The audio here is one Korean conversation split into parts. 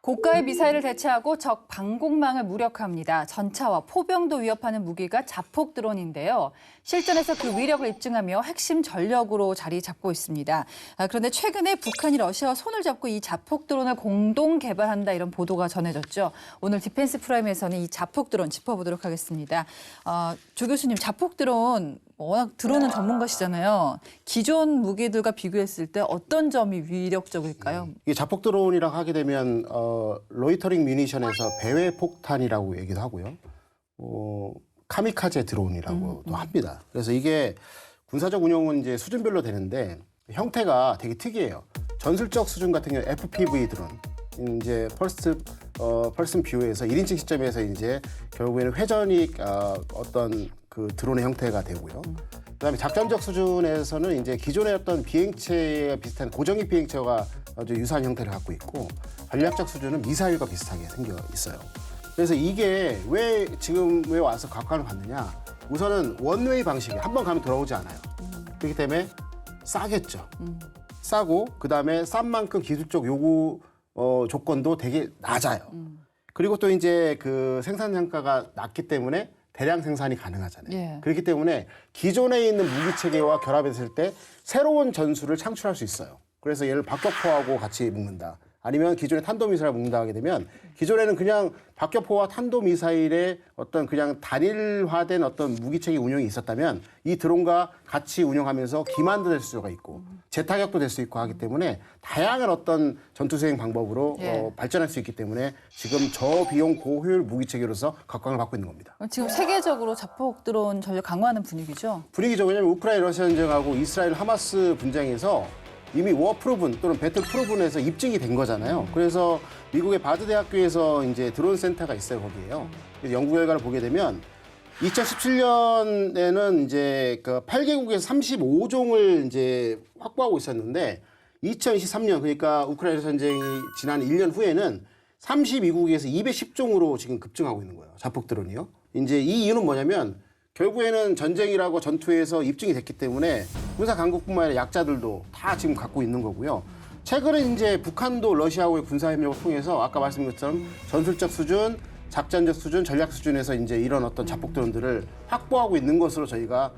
고가의 미사일을 대체하고 적 방공망을 무력화합니다. 전차와 포병도 위협하는 무기가 자폭 드론인데요. 실전에서 그 위력을 입증하며 핵심 전력으로 자리 잡고 있습니다. 그런데 최근에 북한이 러시아와 손을 잡고 이 자폭 드론을 공동 개발한다 이런 보도가 전해졌죠. 오늘 디펜스 프라임에서는 이 자폭 드론 짚어보도록 하겠습니다. 조 교수님, 자폭 드론 워낙 드론은 전문가시잖아요. 기존 무기들과 비교했을 때 어떤 점이 위력적일까요? 이게 자폭 드론이라고 하게 되면 로이터링 뮤니션에서 배회 폭탄이라고 얘기도 하고요. 카미카제 드론이라고도 합니다. 그래서 이게 군사적 운용은 이제 수준별로 되는데 형태가 되게 특이해요. 전술적 수준 같은 경우 FPV 드론. 이제 펄슨 뷰에서 1인칭 시점에서 이제 결국에는 회전이 어떤 그 드론의 형태가 되고요. 그다음에 작전적 수준에서는 이제 기존의 어떤 비행체와 비슷한 고정익 비행체와 아주 유사한 형태를 갖고 있고, 전략적 수준은 미사일과 비슷하게 생겨 있어요. 그래서 이게 왜 와서 각광을 받느냐? 우선은 원웨이 방식이에요. 한 번 가면 돌아오지 않아요. 그렇기 때문에 싸겠죠. 싸고 그다음에 싼 만큼 기술적 요구 조건도 되게 낮아요. 그리고 또 이제 그 생산 단가가 낮기 때문에 대량 생산이 가능하잖아요. 예. 그렇기 때문에 기존에 있는 무기 체계와 결합했을 때 새로운 전술을 창출할 수 있어요. 그래서 얘를 박격포하고 같이 묶는다. 아니면 기존의 탄도미사일을 묶는다 하게 되면 기존에는 그냥 박격포와 탄도미사일의 어떤 그냥 단일화된 어떤 무기체계 운영이 있었다면 이 드론과 같이 운영하면서 기만도 될 수가 있고 재타격도 될 수 있고 하기 때문에 다양한 어떤 전투수행 방법으로 발전할 수 있기 때문에 지금 저비용 고효율 무기체계로서 각광을 받고 있는 겁니다. 지금 세계적으로 자폭 드론 전력 강화하는 분위기죠? 분위기죠. 왜냐하면 우크라이나 러시아 전쟁하고 이스라엘 하마스 분쟁에서 이미 워 프루븐 또는 배틀 프루븐에서 입증이 된 거잖아요. 그래서 미국의 바드 대학교에서 이제 드론 센터가 있어요, 거기에요. 그래서 연구 결과를 보게 되면 2017년에는 이제 그 8개국에서 35종을 이제 확보하고 있었는데 2023년, 그러니까 우크라이나 전쟁이 지난 1년 후에는 32국에서 210종으로 지금 급증하고 있는 거예요. 자폭 드론이요. 이제 이 이유는 뭐냐면 결국에는 전쟁이라고 전투에서 입증이 됐기 때문에 군사 강국뿐만 아니라 약자들도 다 지금 갖고 있는 거고요. 최근에 이제 북한도 러시아와의 군사 협력을 통해서 아까 말씀드린 것처럼 전술적 수준, 작전적 수준, 전략 수준에서 이제 이런 어떤 자폭 드론들을 확보하고 있는 것으로 저희가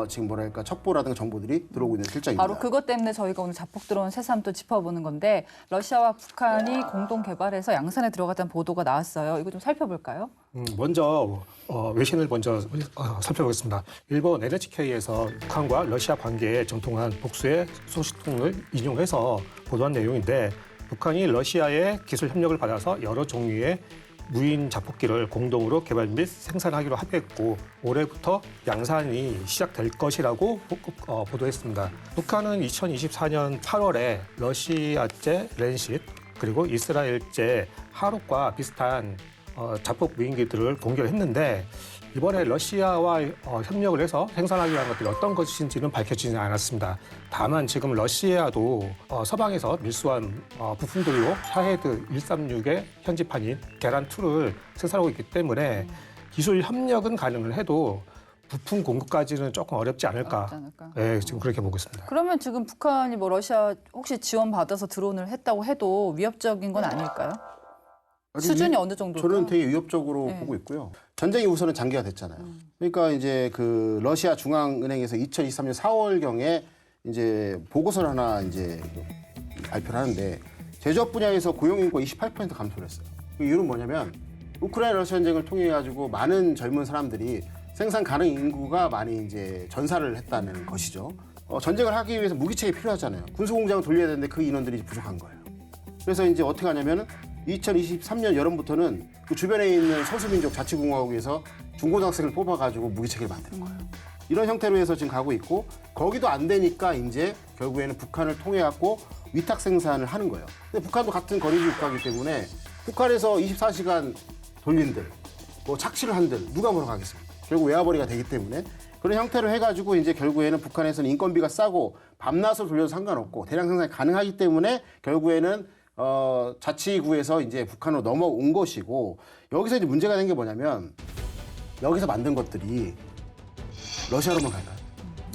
지금 뭐랄까 첩보라든가 정보들이 들어오고 있는 실정입니다. 바로 그것 때문에 저희가 오늘 자폭 드론 새삼 또 짚어보는 건데, 러시아와 북한이 공동 개발해서 양산에 들어갔다는 보도가 나왔어요. 이거 좀 살펴볼까요? 먼저 외신을 먼저 살펴보겠습니다. 일본 NHK에서 북한과 러시아 관계에 정통한 복수의 소식통을 인용해서 보도한 내용인데, 북한이 러시아의 기술 협력을 받아서 여러 종류의 무인 자폭기를 공동으로 개발 및 생산하기로 합의했고 올해부터 양산이 시작될 것이라고 보도했습니다. 북한은 2024년 8월에 러시아제 렌싯 그리고 이스라엘제 하룩과 비슷한 자폭 무인기들을 공개를 했는데, 이번에 러시아와 협력을 해서 생산하기로 한 것들이 어떤 것인지는 밝혀지지 않았습니다. 다만 지금 러시아도 서방에서 밀수한 부품들로 샤헤드 136의 현지판인 게란2를 생산하고 있기 때문에 기술 협력은 가능을 해도 부품 공급까지는 조금 어렵지 않을까. 네, 지금 그렇게 보고 있습니다. 그러면 지금 북한이 뭐 러시아 혹시 지원받아서 드론을 했다고 해도 위협적인 건 아닐까요? 수준이 어느 정도일까요? 저는 되게 위협적으로 보고 있고요. 전쟁이 우선은 장기화 됐잖아요. 그러니까 이제 그 러시아 중앙은행에서 2023년 4월경에 이제 보고서를 하나 이제 발표를 하는데 제조업 분야에서 고용 인구가 28% 감소를 했어요. 그 이유는 뭐냐면 우크라이나 러시아 전쟁을 통해 가지고 많은 젊은 사람들이 생산 가능 인구가 많이 이제 전사를 했다는 것이죠. 전쟁을 하기 위해서 무기체계 필요하잖아요. 군수 공장을 돌려야 되는데 그 인원들이 부족한 거예요. 그래서 이제 어떻게 하냐면은 2023년 여름부터는 그 주변에 있는 소수민족 자치공화국에서 중고등학생을 뽑아가지고 무기체계를 만드는 거예요. 이런 형태로 해서 지금 가고 있고, 거기도 안 되니까 이제 결국에는 북한을 통해 갖고 위탁 생산을 하는 거예요. 근데 북한도 같은 거리주 국가이기 때문에 북한에서 24시간 돌린들, 뭐 착취를 한들 누가 뭐라 가겠습니까? 결국 외화벌이가 되기 때문에 그런 형태로 해가지고 이제 결국에는 북한에서는 인건비가 싸고 밤낮을 돌려도 상관없고 대량 생산이 가능하기 때문에 결국에는 자치구에서 이제 북한으로 넘어온 것이고, 여기서 이제 문제가 된 게 뭐냐면 여기서 만든 것들이 러시아로만 갈까요?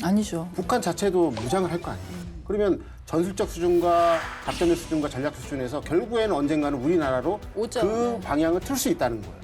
아니죠. 북한 자체도 무장을 할 거 아니에요. 그러면 전술적 수준과 작전의 수준과 전략 수준에서 결국에는 언젠가는 우리나라로 오죠. 그 네. 방향을 틀 수 있다는 거예요.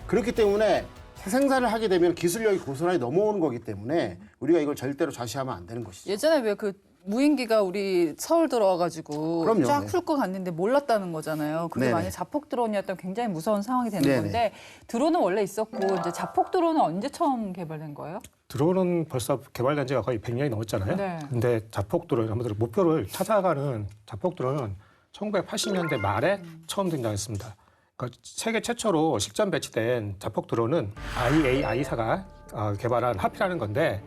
그렇기 때문에 생산을 하게 되면 기술력이 고스란히 넘어오는 거기 때문에 우리가 이걸 절대로 좌시하면 안 되는 것이죠. 예전에 왜 그 무인기가 우리 서울 들어와가지고 그럼요, 쫙 네. 훑고 갔는데 몰랐다는 거잖아요. 그게 네네. 만약 자폭 드론이었다면 굉장히 무서운 상황이 되는 네네. 건데 드론은 원래 있었고 이제 자폭 드론은 언제 처음 개발된 거예요? 드론은 벌써 개발된 지가 거의 100년이 넘었잖아요. 네. 근데 자폭 드론, 한마디로 목표를 찾아가는 자폭 드론은 1980년대 말에 처음 등장했습니다. 그러니까 세계 최초로 실전 배치된 자폭 드론은 IAI사가 개발한 하피라는 건데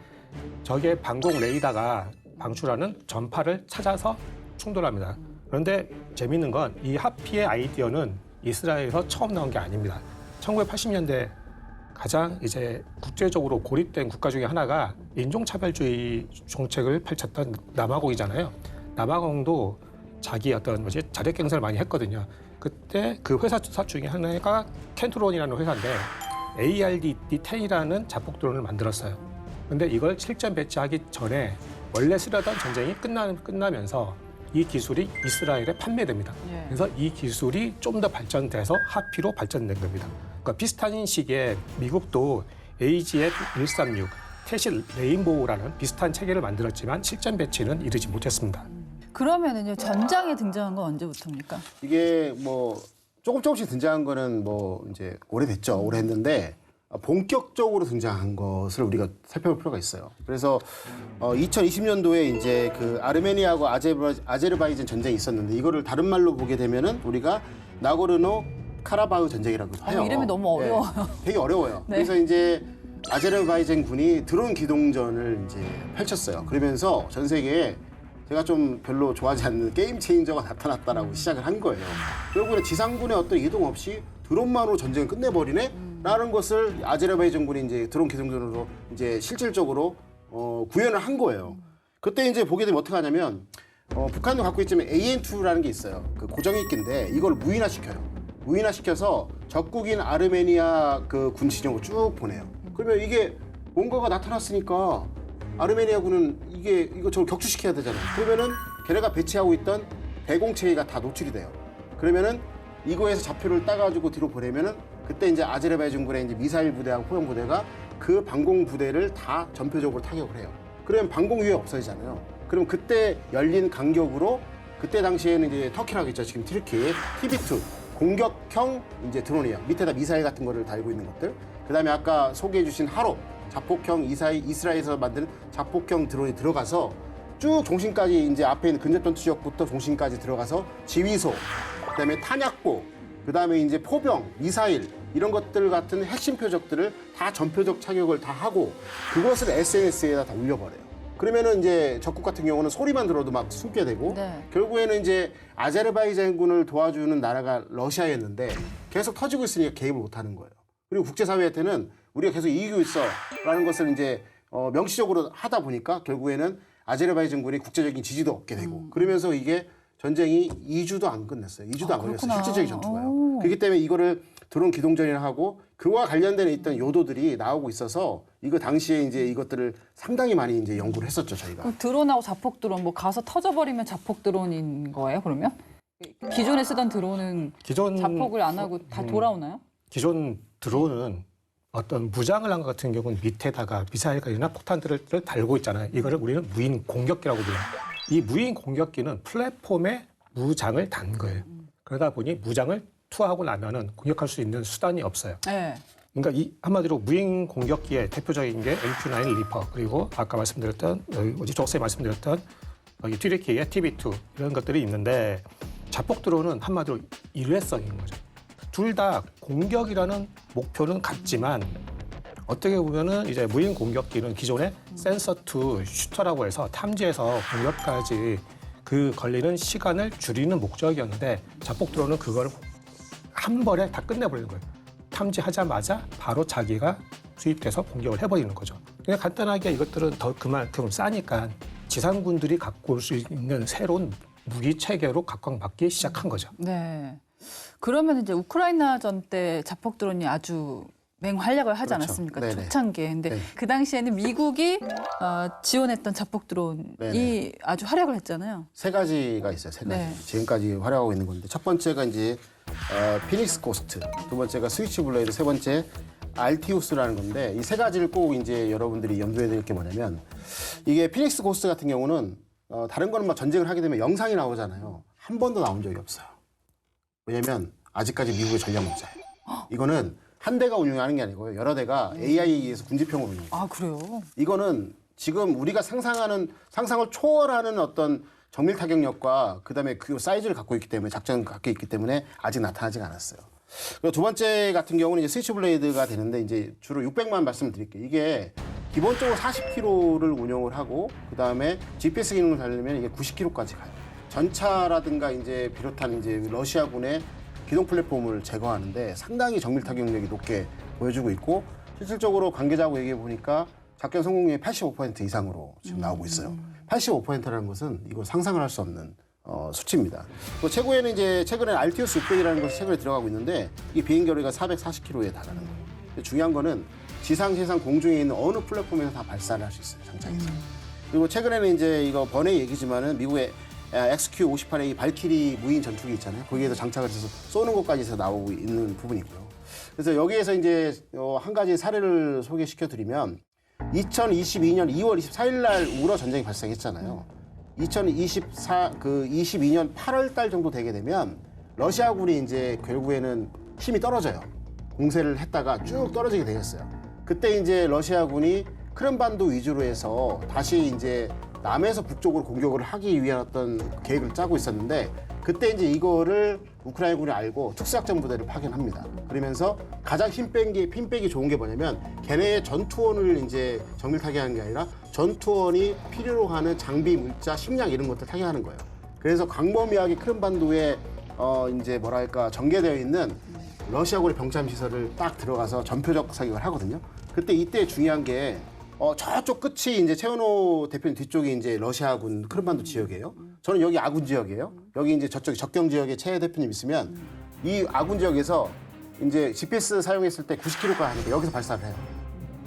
저게 방공 레이더가 방출하는 전파를 찾아서 충돌합니다. 그런데 재미있는 건 이 하피의 아이디어는 이스라엘에서 처음 나온 게 아닙니다. 1980년대 가장 이제 국제적으로 고립된 국가 중에 하나가 인종차별주의 정책을 펼쳤던 남아공이잖아요. 남아공도 자기 어떤 자력갱생을 많이 했거든요. 그때 그 회사 중에 하나가 켄트론이라는 회사인데 ARD-10이라는 자폭 드론을 만들었어요. 근데 이걸 실전 배치하기 전에 원래 쓰려던 전쟁이 끝나면서 이 기술이 이스라엘에 판매됩니다. 예. 그래서 이 기술이 좀 더 발전돼서 하피로 발전된 겁니다. 그러니까 비슷한 시기에 미국도 AGF-136, 태시 레인보우라는 비슷한 체계를 만들었지만 실전 배치는 이르지 못했습니다. 그러면은요 전장에 등장한 건 언제부터입니까? 이게 뭐 조금씩 등장한 거는 뭐 이제 오래됐죠. 오래 했는데 본격적으로 등장한 것을 우리가 살펴볼 필요가 있어요. 그래서 2020년도에 이제 그 아르메니아하고 아제르바이잔 전쟁이 있었는데 이거를 다른 말로 보게 되면은 우리가 나고르노 카라바흐 전쟁이라고 해요. 이름이 너무 어려워요. 네, 되게 어려워요. 네. 그래서 이제 아제르바이잔 군이 드론 기동전을 이제 펼쳤어요. 그러면서 전 세계에 제가 좀 별로 좋아하지 않는 게임 체인저가 나타났다라고 시작을 한 거예요. 결국에는 지상군의 어떤 이동 없이 드론만으로 전쟁을 끝내버리네? 라는 것을 아제르바이잔 군이 이제 드론 기동전으로 이제 실질적으로 구현을 한 거예요. 그때 이제 보게 되면 어떻게 하냐면 북한도 갖고 있지만 AN2라는 게 있어요. 그 고정익기인데 이걸 무인화시켜요. 무인화시켜서 적국인 아르메니아 그 군 진영으로 쭉 보내요. 그러면 이게 뭔가가 나타났으니까 아르메니아군은 이거 저걸 격추시켜야 되잖아요. 그러면은 걔네가 배치하고 있던 대공체계가 다 노출이 돼요. 그러면은 이거에서 좌표를 따가지고 뒤로 보내면은 그때 이제 아제르바이잔군의 이제 미사일 부대하고 포병 부대가 그 방공 부대를 다 전표적으로 타격을 해요. 그러면 방공 위에 없어지잖아요. 그럼 그때 열린 간격으로 그때 당시에는 이제 터키라고 있죠. 지금 튀르키 TB2 공격형 이제 드론이에요. 밑에다 미사일 같은 거를 달고 있는 것들. 그다음에 아까 소개해주신 하롭 자폭형 이스라엘에서 만든 자폭형 드론이 들어가서 쭉 종신까지 이제 앞에 있는 근접전 지역부터 종신까지 들어가서 지휘소, 그다음에 탄약고, 그다음에 이제 포병, 미사일 이런 것들 같은 핵심 표적들을 다 전표적 착륙을 다 하고 그것을 SNS에다 다 올려버려요. 그러면은 이제 적국 같은 경우는 소리만 들어도 막 숨게 되고 네. 결국에는 결국에는 이제 아제르바이잔군을 도와주는 나라가 러시아였는데 계속 터지고 있으니까 개입을 못하는 거예요. 그리고 국제사회한테는 우리가 계속 이기고 있어라는 것을 이제 명시적으로 하다 보니까 결국에는 아제르바이잔군이 국제적인 지지도 얻게 되고 그러면서 이게 전쟁이 2주도 안 끝났어요. 2주도 안 걸렸어요. 그렇구나. 실질적인 전투가요. 오. 그렇기 때문에 이거를 드론 기동전이라 하고 그와 관련된 있던 요도들이 나오고 있어서 이거 당시에 이제 이것들을 상당히 많이 이제 연구를 했었죠, 저희가. 그럼 드론하고 자폭 드론 뭐 가서 터져버리면 자폭 드론인 거예요? 그러면 기존에 쓰던 드론은 기존 자폭을 안 하고 다 돌아오나요? 기존 드론은 어떤 무장을 한 것 같은 경우는 밑에다가 미사일이나 폭탄들을 달고 있잖아요. 이거를 우리는 무인 공격기라고 불러요. 이 무인 공격기는 플랫폼에 무장을 단 거예요. 그러다 보니 무장을 투하하고 나면은 공격할 수 있는 수단이 없어요. 네. 그러니까 이 한마디로 무인 공격기의 대표적인 게 MQ-9 리퍼 그리고 아까 말씀드렸던 조금 말씀드렸던 여기 튀르키의 TB2 이런 것들이 있는데 자폭 드론은 한마디로 일회성인 거죠. 둘 다 공격이라는 목표는 같지만 어떻게 보면은 이제 무인 공격기는 기존의 센서 투 슈터라고 해서 탐지에서 공격까지 그 걸리는 시간을 줄이는 목적이었는데 자폭 드론은 그걸 한 번에 다 끝내버리는 거예요. 탐지하자마자 바로 자기가 투입돼서 공격을 해버리는 거죠. 그냥 간단하게 이것들은 더 그만큼 싸니까 지상군들이 갖고 올 수 있는 새로운 무기 체계로 각광받기 시작한 거죠. 네. 그러면 이제 우크라이나전 때 자폭 드론이 아주 맹활약을 하지 그렇죠. 않았습니까? 네네. 초창기에. 근데 네. 그 당시에는 미국이 지원했던 자폭 드론이 네네. 아주 활약을 했잖아요. 세 가지가 있어요. 세 가지. 네. 지금까지 활약하고 있는 건데 첫 번째가 이제 피닉스 고스트, 두 번째가 스위치 블레이드, 세 번째 알티우스라는 건데 이 세 가지를 꼭 이제 여러분들이 염두에 둘 게 뭐냐면 이게 피닉스 고스트 같은 경우는 다른 거는 막 전쟁을 하게 되면 영상이 나오잖아요. 한 번도 나온 적이 없어요. 왜냐면 아직까지 미국의 전략 문제예요. 이거는 한 대가 운영하는 게 아니고요. 여러 대가 AI에 의해서 군지평으로 운영해요. 아, 그래요? 이거는 지금 우리가 상상을 초월하는 어떤 정밀 타격력과 그다음에 그 사이즈를 갖고 있기 때문에 작전을 갖고 있기 때문에 아직 나타나지가 않았어요. 그리고 두 번째 같은 경우는 이제 스위치 블레이드가 되는데 이제 주로 600만 말씀드릴게요. 이게 기본적으로 40km를 운영을 하고 그다음에 GPS 기능을 달리면 이게 90km까지 가요. 전차라든가 이제 비롯한 이제 러시아군의 기동 플랫폼을 제거하는데 상당히 정밀 타격력이 높게 보여주고 있고 실질적으로 관계자하고 얘기해 보니까 작전 성공률이 85% 이상으로 지금 나오고 있어요. 85%라는 것은 이거 상상을 할 수 없는 수치입니다. 또 최고에는 이제 최근에 알티우스 600이라는 것이 최근에 들어가고 있는데 이 비행 거리가 440km에 달하는 거예요. 근데 중요한 거는 지상, 세상, 공중에 있는 어느 플랫폼에서 다 발사를 할 수 있어요. 장착해서. 그리고 최근에는 이제 이거 번외 얘기지만은 미국의 XQ-58A 발키리 무인 전투기 있잖아요. 거기에서 장착을 해서 쏘는 것까지 나오고 있는 부분이고요. 그래서 여기에서 이제 한 가지 사례를 소개시켜 드리면 2022년 2월 24일 날 우러 전쟁이 발생했잖아요. 22년 8월 달 정도 되게 되면 러시아군이 이제 결국에는 힘이 떨어져요. 공세를 했다가 쭉 떨어지게 되었어요. 그때 이제 러시아군이 크림반도 위주로 해서 다시 이제 남에서 북쪽으로 공격을 하기 위한 어떤 계획을 짜고 있었는데 그때 이제 이거를 우크라이나군이 알고 특수작전 부대를 파견합니다. 그러면서 가장 힘 빼기 좋은 게 뭐냐면 걔네의 전투원을 이제 정밀 타격하는 게 아니라 전투원이 필요로 하는 장비, 물자, 식량 이런 것들 타격하는 거예요. 그래서 광범위하게 크림반도에 이제 뭐랄까 전개되어 있는 러시아군의 병참 시설을 딱 들어가서 전표적 사격을 하거든요. 그때 이때 중요한 게 저쪽 끝이 이제 최은호 대표님 뒤쪽이 이제 러시아군 크림반도 지역이에요. 저는 여기 아군 지역이에요. 여기 이제 저쪽 적경 지역에 최 대표님 있으면 이 아군 지역에서 이제 GPS 사용했을 때 90km가 하니까 여기서 발사를 해요.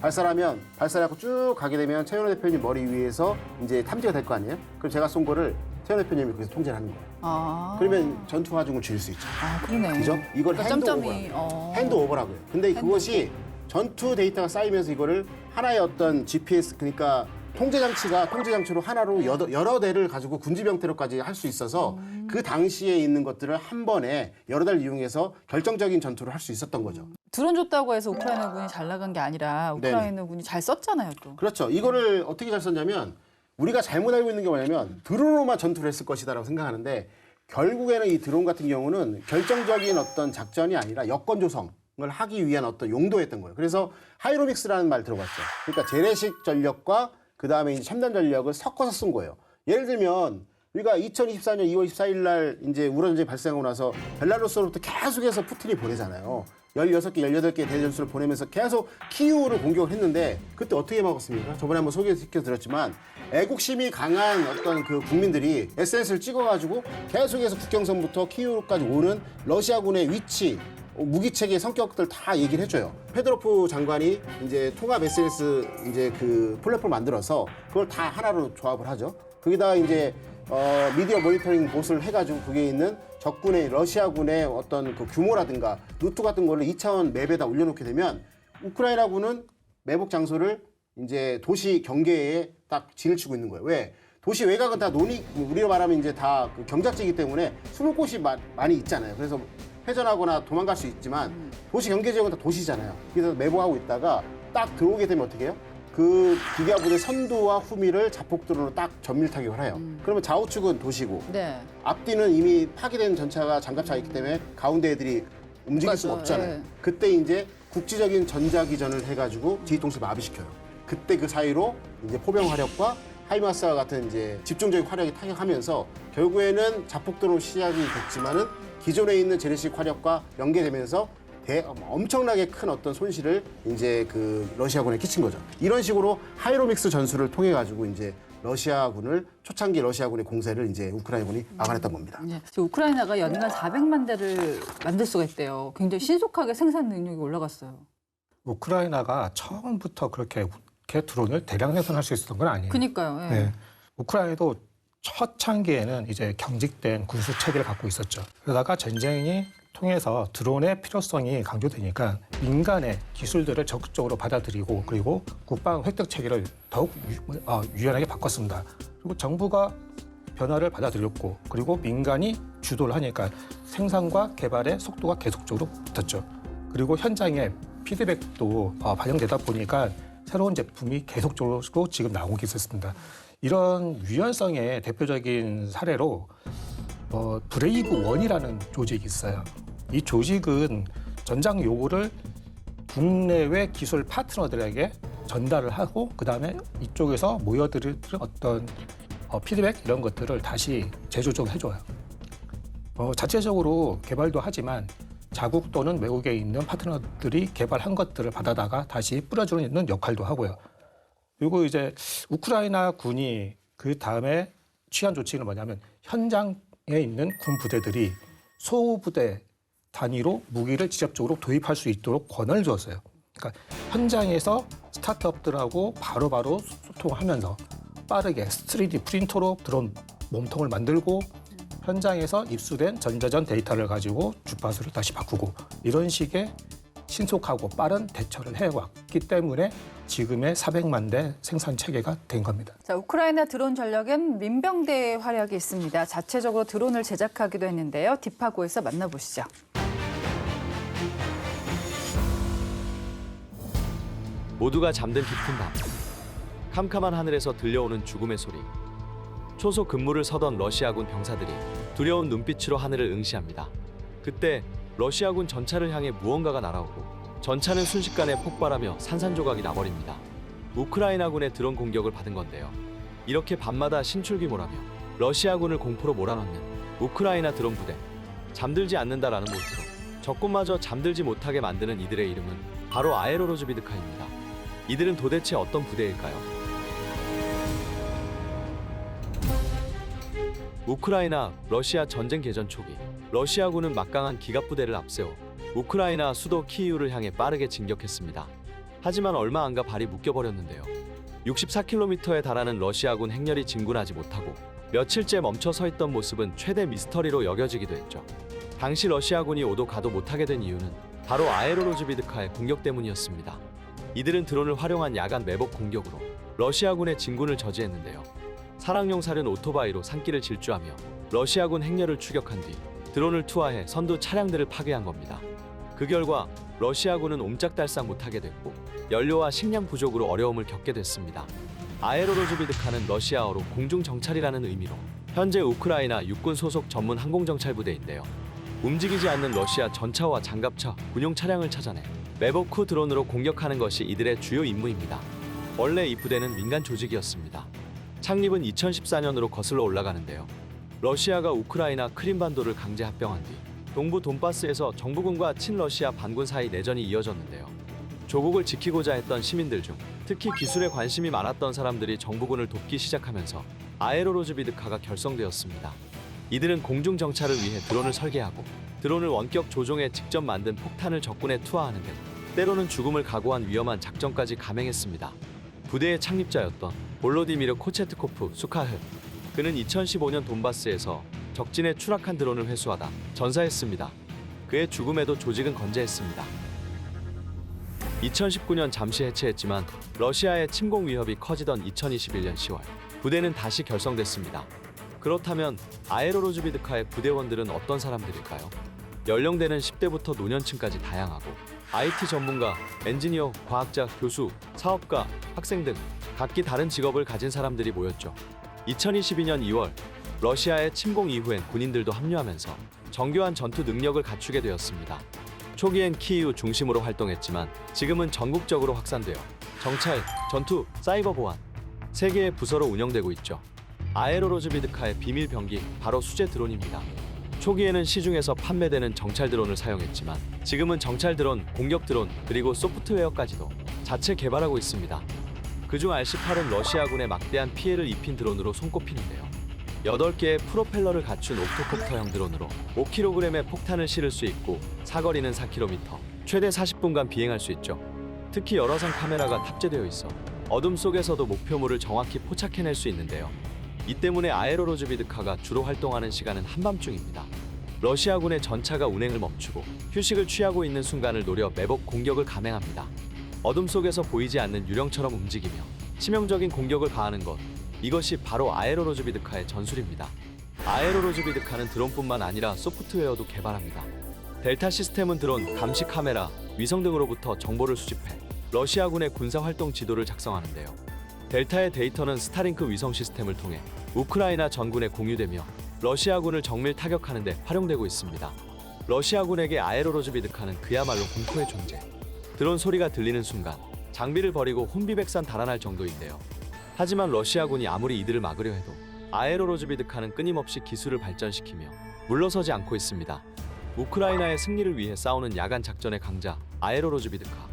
발사하면 발사하고 쭉 가게 되면 최은호 대표님 머리 위에서 이제 탐지가 될 거 아니에요? 그럼 제가 쏜 거를 최은호 대표님이 거기서 통제를 하는 거예요. 아. 그러면 전투 화중을 줄일 수 있죠. 아, 그러네. 그죠? 이걸 그러니까 핸드오버라고요. 핸드오버라고요. 근데 그것이 전투 데이터가 쌓이면서 이거를 하나의 어떤 GPS 그러니까 통제 장치로 하나로 여러 대를 가지고 군지 병태로까지 할 수 있어서 그 당시에 있는 것들을 한 번에 여러 대를 이용해서 결정적인 전투를 할 수 있었던 거죠. 드론 줬다고 해서 우크라이나군이 잘 나간 게 아니라 우크라이나군이 잘 썼잖아요, 또. 그렇죠. 이거를 어떻게 잘 썼냐면 우리가 잘못 알고 있는 게 뭐냐면 드론으로만 전투를 했을 것이다라고 생각하는데 결국에는 이 드론 같은 경우는 결정적인 어떤 작전이 아니라 여건 조성 을 하기 위한 어떤 용도였던 거예요. 그래서 하이로믹스라는 말 들어봤죠. 그러니까 재래식 전력과 그 다음에 이제 첨단 전력을 섞어서 쓴 거예요. 예를 들면 우리가 2024년 2월 14일 날 이제 우러 전쟁이 발생하고 나서 벨라루스로부터 계속해서 푸틴이 보내잖아요. 16개, 18개 대전술을 보내면서 계속 키이우를 공격을 했는데 그때 어떻게 막았습니까? 저번에 한번 소개시켜 드렸지만 애국심이 강한 어떤 그 국민들이 SNS를 찍어가지고 계속해서 국경선부터 키이우까지 오는 러시아군의 위치 무기체계의 성격들 다 얘기를 해줘요. 페드로프 장관이 이제 통합 SNS 이제 그 플랫폼을 만들어서 그걸 다 하나로 조합을 하죠. 거기다가 이제 미디어 모니터링 봇을 해가지고 그게 있는 적군의 러시아군의 어떤 그 규모라든가 루트 같은 거를 2차원 맵에다 올려놓게 되면 우크라이나군은 매복 장소를 이제 도시 경계에 딱 진을 치고 있는 거예요. 왜? 도시 외곽은 다 우리로 말하면 이제 다 그 경작지이기 때문에 숨을 곳이 많이 있잖아요. 그래서 회전하거나 도망갈 수 있지만 도시 경계 지역은 다 도시잖아요. 그래서 매복하고 있다가 딱 들어오게 되면 어떻게 해요? 그 기갑부대 선두와 후미를 자폭드론으로 딱 전밀 타격을 해요. 그러면 좌우측은 도시고 네. 앞뒤는 이미 파괴된 전차가 장갑차가 있기 때문에 가운데 애들이 움직일 수가 없잖아요. 네. 그때 이제 국지적인 전자기전을 해가지고 지휘통수를 마비시켜요. 그때 그 사이로 이제 포병 화력과 하이마스와 같은 이제 집중적인 화력이 타격하면서 결국에는 자폭드론 시작이 됐지만은 기존에 있는 재래식 화력과 연계되면서 엄청나게 큰 어떤 손실을 이제 그 러시아군에 끼친 거죠. 이런 식으로 하이로믹스 전술을 통해 가지고 이제 초창기 러시아군의 공세를 이제 우크라이나군이 막아냈던 겁니다. 네. 우크라이나가 연간 400만 대를 만들 수가 있대요. 굉장히 신속하게 생산 능력이 올라갔어요. 우크라이나가 처음부터 그렇게 드론을 대량 생산할 수 있었던 건 아니에요. 그니까요. 예. 네. 우크라이나도 초창기에는 이제 경직된 군수 체계를 갖고 있었죠. 그러다가 전쟁이 통해서 드론의 필요성이 강조되니까 민간의 기술들을 적극적으로 받아들이고 그리고 국방 획득 체계를 더욱 유연하게 바꿨습니다. 그리고 정부가 변화를 받아들였고 그리고 민간이 주도를 하니까 생산과 개발의 속도가 계속적으로 붙었죠. 그리고 현장에 피드백도 반영되다 보니까 새로운 제품이 계속적으로 지금 나오고 있었습니다. 이런 유연성의 대표적인 사례로 브레이브 원이라는 조직이 있어요. 이 조직은 전장 요구를 국내외 기술 파트너들에게 전달을 하고 그다음에 이쪽에서 모여들을 어떤 피드백 이런 것들을 다시 재조정해 줘요. 자체적으로 개발도 하지만 자국 또는 외국에 있는 파트너들이 개발한 것들을 받아다가 다시 뿌려주는 역할도 하고요. 그리고 이제 우크라이나 군이 그 다음에 취한 조치는 뭐냐면 현장에 있는 군 부대들이 소부대 단위로 무기를 직접적으로 도입할 수 있도록 권한을 줬어요. 그러니까 현장에서 스타트업들하고 바로바로 소통하면서 빠르게 3D 프린터로 드론 몸통을 만들고 현장에서 입수된 전자전 데이터를 가지고 주파수를 다시 바꾸고 이런 식의 신속하고 빠른 대처를 해왔기 때문에 지금의 400만 대 생산 체계가 된 겁니다. 자, 우크라이나 드론 전력엔 민병대의 활약이 있습니다. 자체적으로 드론을 제작하기도 했는데요. 딥하고에서 만나보시죠. 모두가 잠든 깊은 밤. 캄캄한 하늘에서 들려오는 죽음의 소리. 초소 근무를 서던 러시아군 병사들이 두려운 눈빛으로 하늘을 응시합니다. 그때 러시아군 전차를 향해 무언가가 날아오고 전차는 순식간에 폭발하며 산산조각이 나버립니다. 우크라이나군의 드론 공격을 받은 건데요. 이렇게 밤마다 신출귀몰하며 러시아군을 공포로 몰아넣는 우크라이나 드론 부대. 잠들지 않는다라는 모토로 적군마저 잠들지 못하게 만드는 이들의 이름은 바로 아에로로즈비드카입니다. 이들은 도대체 어떤 부대일까요? 우크라이나, 러시아 전쟁 개전 초기 러시아군은 막강한 기갑부대를 앞세워 우크라이나 수도 키이우를 향해 빠르게 진격했습니다. 하지만 얼마 안 가 발이 묶여버렸는데요. 64km에 달하는 러시아군 행렬이 진군하지 못하고 며칠째 멈춰 서 있던 모습은 최대 미스터리로 여겨지기도 했죠. 당시 러시아군이 오도 가도 못하게 된 이유는 바로 아에로로즈비드카의 공격 때문이었습니다. 이들은 드론을 활용한 야간 매복 공격으로 러시아군의 진군을 저지했는데요. 사랑용 사륜 오토바이로 산길을 질주하며 러시아군 행렬을 추격한 뒤 드론을 투하해 선두 차량들을 파괴한 겁니다. 그 결과 러시아군은 옴짝달싹 못하게 됐고 연료와 식량 부족으로 어려움을 겪게 됐습니다. 아에로로즈비드카는 러시아어로 공중정찰이라는 의미로 현재 우크라이나 육군 소속 전문 항공정찰부대인데요. 움직이지 않는 러시아 전차와 장갑차, 군용 차량을 찾아내 매복 후 드론으로 공격하는 것이 이들의 주요 임무입니다. 원래 이 부대는 민간 조직이었습니다. 창립은 2014년으로 거슬러 올라가는데요. 러시아가 우크라이나 크림반도를 강제 합병한 뒤 동부 돈바스에서 정부군과 친러시아 반군 사이 내전이 이어졌는데요. 조국을 지키고자 했던 시민들 중 특히 기술에 관심이 많았던 사람들이 정부군을 돕기 시작하면서 아에로로즈비드카가 결성되었습니다. 이들은 공중정찰을 위해 드론을 설계하고 드론을 원격 조종해 직접 만든 폭탄을 적군에 투하하는 등 때로는 죽음을 각오한 위험한 작전까지 감행했습니다. 부대의 창립자였던 볼로디미르 코체트코프 수카흐. 그는 2015년 돈바스에서 적진에 추락한 드론을 회수하다 전사했습니다. 그의 죽음에도 조직은 건재했습니다. 2019년 잠시 해체했지만 러시아의 침공 위협이 커지던 2021년 10월 부대는 다시 결성됐습니다. 그렇다면 아에로로즈비드카의 부대원들은 어떤 사람들일까요? 연령대는 10대부터 노년층까지 다양하고 IT 전문가, 엔지니어, 과학자, 교수, 사업가, 학생 등 각기 다른 직업을 가진 사람들이 모였죠. 2022년 2월 러시아의 침공 이후엔 군인들도 합류하면서 정교한 전투 능력을 갖추게 되었습니다. 초기엔 키이우 중심으로 활동했지만 지금은 전국적으로 확산되어 정찰, 전투, 사이버 보안, 3개의 부서로 운영되고 있죠. 아에로로즈비드카의 비밀 병기 바로 수제 드론입니다. 초기에는 시중에서 판매되는 정찰 드론을 사용했지만 지금은 정찰 드론, 공격 드론, 그리고 소프트웨어까지도 자체 개발하고 있습니다. 그중 RC-8은 러시아군에 막대한 피해를 입힌 드론으로 손꼽히는데요. 8개의 프로펠러를 갖춘 옥토콥터형 드론으로 5kg의 폭탄을 실을 수 있고 사거리는 4km, 최대 40분간 비행할 수 있죠. 특히 열화상 카메라가 탑재되어 있어 어둠 속에서도 목표물을 정확히 포착해낼 수 있는데요. 이 때문에 아에로로즈비드카가 주로 활동하는 시간은 한밤중입니다. 러시아군의 전차가 운행을 멈추고 휴식을 취하고 있는 순간을 노려 매복 공격을 감행합니다. 어둠 속에서 보이지 않는 유령처럼 움직이며 치명적인 공격을 가하는 것, 이것이 바로 아에로로즈비드카의 전술입니다. 아에로로즈비드카는 드론뿐만 아니라 소프트웨어도 개발합니다. 델타 시스템은 드론, 감시 카메라, 위성 등으로부터 정보를 수집해 러시아군의 군사활동 지도를 작성하는데요. 델타의 데이터는 스타링크 위성 시스템을 통해 우크라이나 전군에 공유되며 러시아군을 정밀 타격하는 데 활용되고 있습니다. 러시아군에게 아에로로즈비드카는 그야말로 공포의 존재. 드론 소리가 들리는 순간 장비를 버리고 혼비백산 달아날 정도인데요. 하지만 러시아군이 아무리 이들을 막으려 해도 아에로로즈비드카는 끊임없이 기술을 발전시키며 물러서지 않고 있습니다. 우크라이나의 승리를 위해 싸우는 야간 작전의 강자 아에로로즈비드카.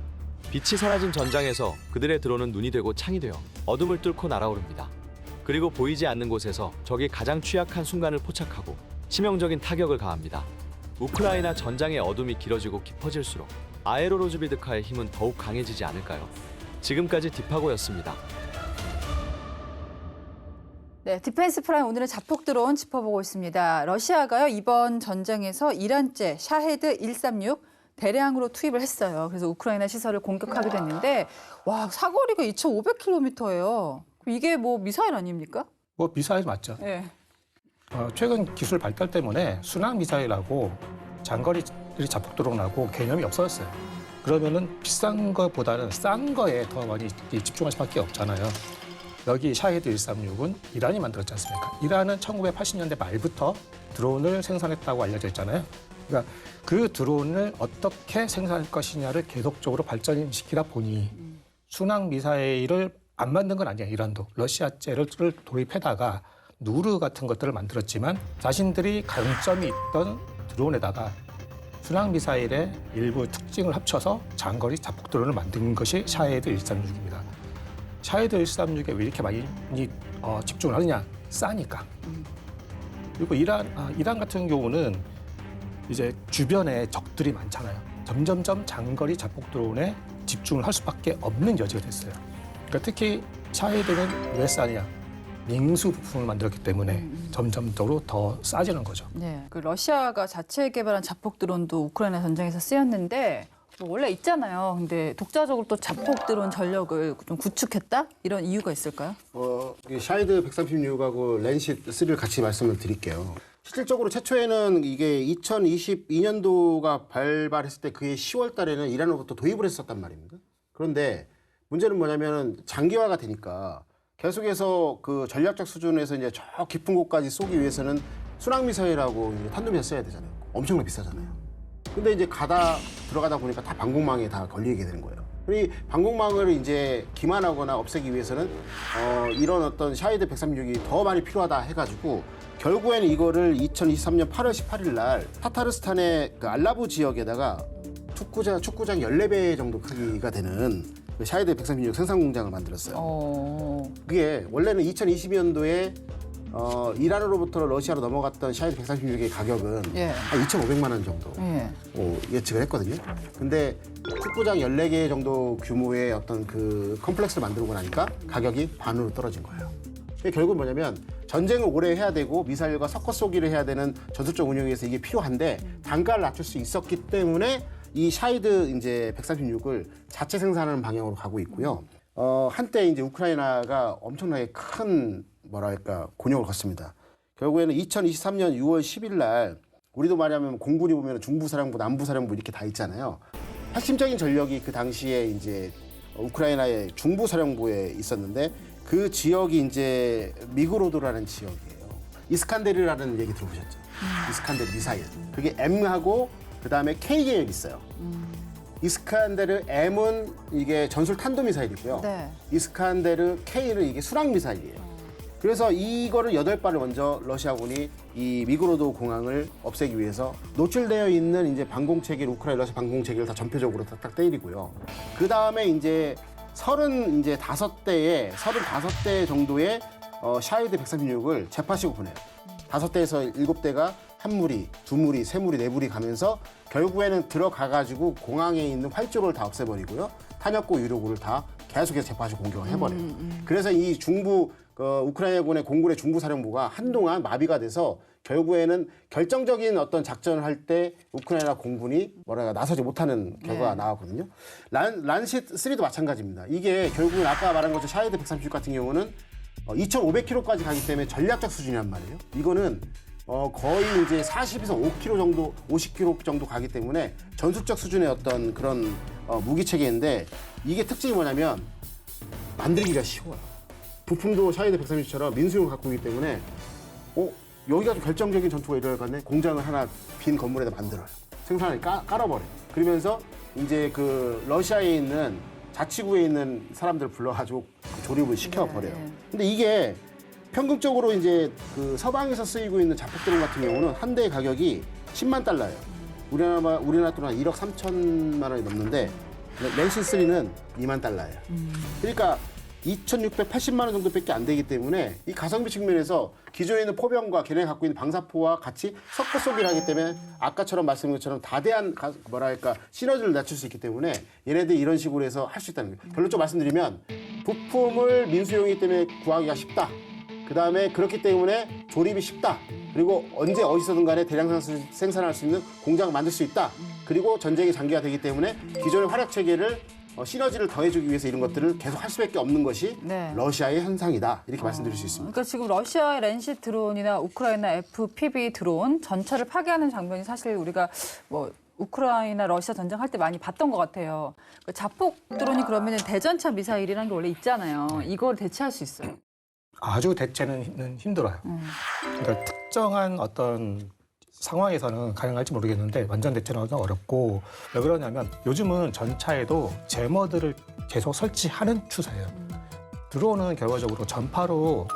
빛이 사라진 전장에서 그들의 드론은 눈이 되고 창이 되어 어둠을 뚫고 날아오릅니다. 그리고 보이지 않는 곳에서 적이 가장 취약한 순간을 포착하고 치명적인 타격을 가합니다. 우크라이나 전장의 어둠이 길어지고 깊어질수록 아에로로즈비드카의 힘은 더욱 강해지지 않을까요? 지금까지 딥하고였습니다. 네, 디펜스 프라임 오늘은 자폭 드론 짚어보고 있습니다. 러시아가요 이번 전쟁에서 이란제 샤헤드 136 대량으로 투입을 했어요. 그래서 우크라이나 시설을 공격하게 됐는데 와 사거리가 2,500km예요. 이게 뭐 미사일 아닙니까? 뭐 미사일 맞죠. 네. 최근 기술 발달 때문에 순항 미사일하고 장거리 자폭 드론하고 개념이 없어졌어요. 그러면은 비싼 거보다는 싼 거에 더 많이 집중할 수밖에 없잖아요. 여기 샤헤드 136은 이란이 만들었지 않습니까? 이란은 1980년대 말부터 드론을 생산했다고 알려져 있잖아요. 그러니까 그 드론을 어떻게 생산할 것이냐를 계속적으로 발전시키다 보니 순항 미사일을 안 만든 건 아니에요. 이란도 러시아제를 도입해다가 누르 같은 것들을 만들었지만 자신들이 강점이 있던 드론에다가 순항 미사일의 일부 특징을 합쳐서 장거리 자폭 드론을 만든 것이 샤헤드 136입니다. 샤헤드 136에 왜 이렇게 많이 집중을 하느냐? 싸니까. 그리고 이란 같은 경우는 이제 주변에 적들이 많잖아요. 점점점 장거리 자폭 드론에 집중을 할 수밖에 없는 여지가 됐어요. 그러니까 특히 샤헤드는 왜 싸냐? 링수 부품을 만들었기 때문에 점점적으로 더 싸지는 거죠. 네, 그 러시아가 자체 개발한 자폭 드론도 우크라이나 전쟁에서 쓰였는데 뭐 원래 있잖아요. 근데 독자적으로 또 자폭 드론 전력을 좀 구축했다? 이런 이유가 있을까요? 샤헤드 136하고 랜시 3를 같이 말씀을 드릴게요. 실질적으로 최초에는 이게 2022년도가 발발했을 때 그해 10월 달에는 이란으로부터 도입을 했었단 말입니다. 그런데 문제는 뭐냐면은 장기화가 되니까 계속해서 그 전략적 수준에서 이제 저 깊은 곳까지 쏘기 위해서는 순항미사일하고 탄도미사일 써야 되잖아요. 엄청나게 비싸잖아요. 근데 이제 들어가다 보니까 다 방공망에 다 걸리게 되는 거예요. 이 방공망을 이제 기만하거나 없애기 위해서는 이런 어떤 샤헤드 136이 더 많이 필요하다 해가지고 결국에는 이거를 2023년 8월 18일 날 타타르스탄의 그 알라부 지역에다가 축구장 14배 정도 크기가 되는 그 샤헤드 136 생산 공장을 만들었어요. 그게 원래는 2020년도에 이란으로부터 러시아로 넘어갔던 샤헤드 136의 가격은 한 2,500만 원 정도 예측을 했거든요. 근데 축구장 14개 정도 규모의 어떤 그 컴플렉스를 만들고 나니까 가격이 반으로 떨어진 거예요. 결국은 뭐냐면 전쟁을 오래 해야 되고 미사일과 섞어 쏘기를 해야 되는 전술적 운영에서 이게 필요한데 단가를 낮출 수 있었기 때문에 이 샤헤드 이제 136을 자체 생산하는 방향으로 가고 있고요. 한때 이제 우크라이나가 엄청나게 큰 뭐랄까 곤욕을 걷습니다. 결국에는 2023년 6월 10일 날 우리도 말하면 공군이 보면 중부사령부, 남부사령부 이렇게 다 있잖아요. 핵심적인 전력이 그 당시에 이제 우크라이나의 중부사령부에 있었는데 그 지역이 이제 미그로도라는 지역이에요. 이스칸데르라는 얘기 들어보셨죠? 이스칸데르 미사일. 그게 M하고 그다음에 K 계열이 있어요. 이스칸데르 M은 이게 전술 탄도 미사일이고요. 네. 이스칸데르 K는 이게 순항 미사일이에요. 그래서 이거를 8발을 먼저 러시아군이 이 미그로도 공항을 없애기 위해서 노출되어 있는 이제 방공 체계를 우크라이나 러시아 방공 체계를 다 전표적으로 딱 때리고요. 그 다음에 이제 35대 정도의 샤헤드 136을 재파시고 보내요. 5대에서 7대가 한 무리, 두 무리, 세 무리, 네 무리 가면서 결국에는 들어가가지고 공항에 있는 활주로를 다 없애버리고요. 탄약고, 유료구를 다 계속해서 재파시 공격을 해버려요. 그래서 이 중부 우크라이나군의 공군의 중부사령부가 한동안 마비가 돼서 결국에는 결정적인 어떤 작전을 할 때 우크라이나 공군이 나서지 못하는 결과가 나왔거든요. 란시트 3도 마찬가지입니다. 이게 결국은 아까 말한 것처럼 샤헤드 136 같은 경우는 2,500km까지 가기 때문에 전략적 수준이란 말이에요. 이거는 거의 이제 40에서 5km 정도, 50km 정도 가기 때문에 전술적 수준의 어떤 그런 무기 체계인데 이게 특징이 뭐냐면 만들기가 쉬워요. 부품도 샤헤드 136처럼 민수용을 갖고 있기 때문에 여기가 좀 결정적인 전투가 일어날 것 같네. 공장을 하나 빈 건물에다 만들어요. 생산을 깔아버려요. 그러면서 이제 그 러시아에 있는 자치구에 있는 사람들을 불러가지고 조립을 시켜버려요. 근데 이게 평균적으로 이제 그 서방에서 쓰이고 있는 자폭드론 같은 경우는 한 대의 가격이 10만 달러예요. 우리나라 돈은 한 1억 3천만 원이 넘는데 랜시 3는 2만 달러예요. 그러니까 2,680만 원 정도밖에 안 되기 때문에 이 가성비 측면에서 기존에 있는 포병과 걔네 갖고 있는 방사포와 같이 섞어 쏘기를 하기 때문에 아까처럼 말씀드린 것처럼 다대한 시너지를 낮출 수 있기 때문에 얘네들이 이런 식으로 해서 할 수 있다는 거예요. 결론적으로 말씀드리면 부품을 민수용이기 때문에 구하기가 쉽다. 그다음에 그렇기 때문에 조립이 쉽다. 그리고 언제 어디서든 간에 대량 생산할 수 있는 공장을 만들 수 있다. 그리고 전쟁이 장기화 되기 때문에 기존의 화력 체계를 시너지를 더해주기 위해서 이런 것들을 계속 할 수밖에 없는 것이 러시아의 현상이다. 이렇게 말씀드릴 수 있습니다. 그러니까 지금 러시아의 랜시 드론이나 우크라이나 FPV 드론 전차를 파괴하는 장면이 사실 우리가 뭐 우크라이나 러시아 전쟁할 때 많이 봤던 것 같아요. 그러니까 자폭 드론이 그러면 대전차 미사일이라는 게 원래 있잖아요. 이걸 대체할 수 있어요. 아주 대체는 힘들어요. 그러니까 특정한 어떤 상황에서는 가능할지 모르겠는데 완전 대체는 어렵고 왜 그러냐면 요즘은 전차에도 제머들을 계속 설치하는 추세예요. 드론은 결과적으로 전파로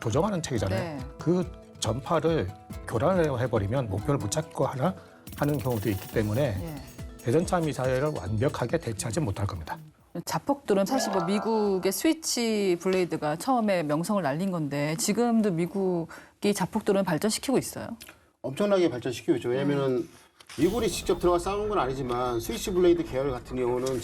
조정하는 체계잖아요. 그 전파를 교란을 해버리면 목표를 못 찾고 하는 경우도 있기 때문에 대전차 미사일을 완벽하게 대체하지 못할 겁니다. 자폭들은 사실 뭐 미국의 스위치 블레이드가 처음에 명성을 날린 건데 지금도 미국이 자폭들은 발전시키고 있어요. 엄청나게 발전시키고 있죠. 왜냐면은 미군이 직접 들어가 싸우는 건 아니지만 스위치 블레이드 계열 같은 경우는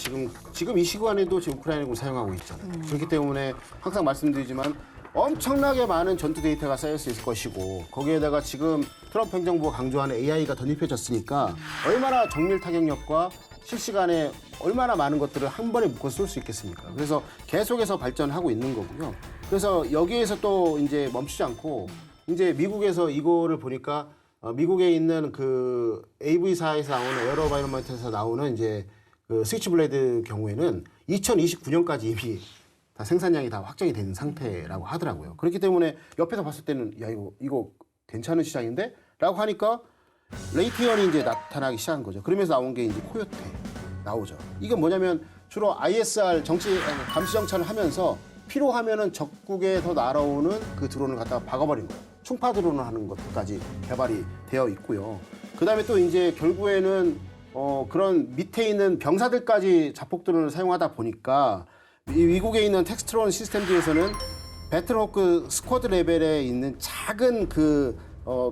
지금 이 시간에도 지금 우크라이나군 사용하고 있잖아요. 그렇기 때문에 항상 말씀드리지만 엄청나게 많은 전투 데이터가 쌓일 수 있을 것이고 거기에다가 지금 트럼프 행정부가 강조하는 AI가 덧입혀졌으니까 얼마나 정밀 타격력과 실시간에 얼마나 많은 것들을 한 번에 묶어 쏠 수 있겠습니까? 그래서 계속해서 발전하고 있는 거고요. 그래서 여기에서 또 이제 멈추지 않고 이제 미국에서 이거를 보니까 미국에 있는 그 AV사에서 나오는 에어로바이러먼트에서 나오는 이제 그 스위치 블레이드 경우에는 2029년까지 이미 다 생산량이 다 확정이 된 상태라고 하더라고요. 그렇기 때문에 옆에서 봤을 때는 야 이거 괜찮은 시장인데? 라고 하니까 레이티언이 이제 나타나기 시작한 거죠. 그러면서 나온 게 이제 코요테 나오죠. 이건 뭐냐면 주로 ISR 감시 정찰을 하면서 필요하면은 적국에서 날아오는 그 드론을 갖다가 박아버린 거예요. 충파 드론을 하는 것까지 개발이 되어 있고요. 그다음에 또 이제 결국에는 그런 밑에 있는 병사들까지 자폭 드론을 사용하다 보니까 미국에 있는 텍스트론 시스템즈에서는 배틀호크 스쿼드 레벨에 있는 작은 그